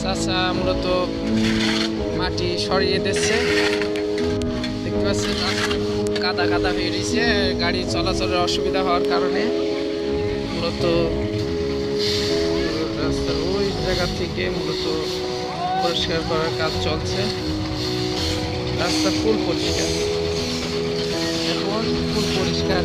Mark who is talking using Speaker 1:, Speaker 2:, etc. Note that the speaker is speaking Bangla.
Speaker 1: চাচা মূলত মাটি সরিয়ে দিচ্ছে। দেখতে পাচ্ছেন কাদা কাদা হয়ে রয়েছে, গাড়ি চলাচলের অসুবিধা হওয়ার কারণে মূলত রাস্তার ওই জায়গা থেকে মূলত পরিষ্কার করার কাজ চলছে। রাস্তা ফুল পরিষ্কার, এখন ফুল পরিষ্কার।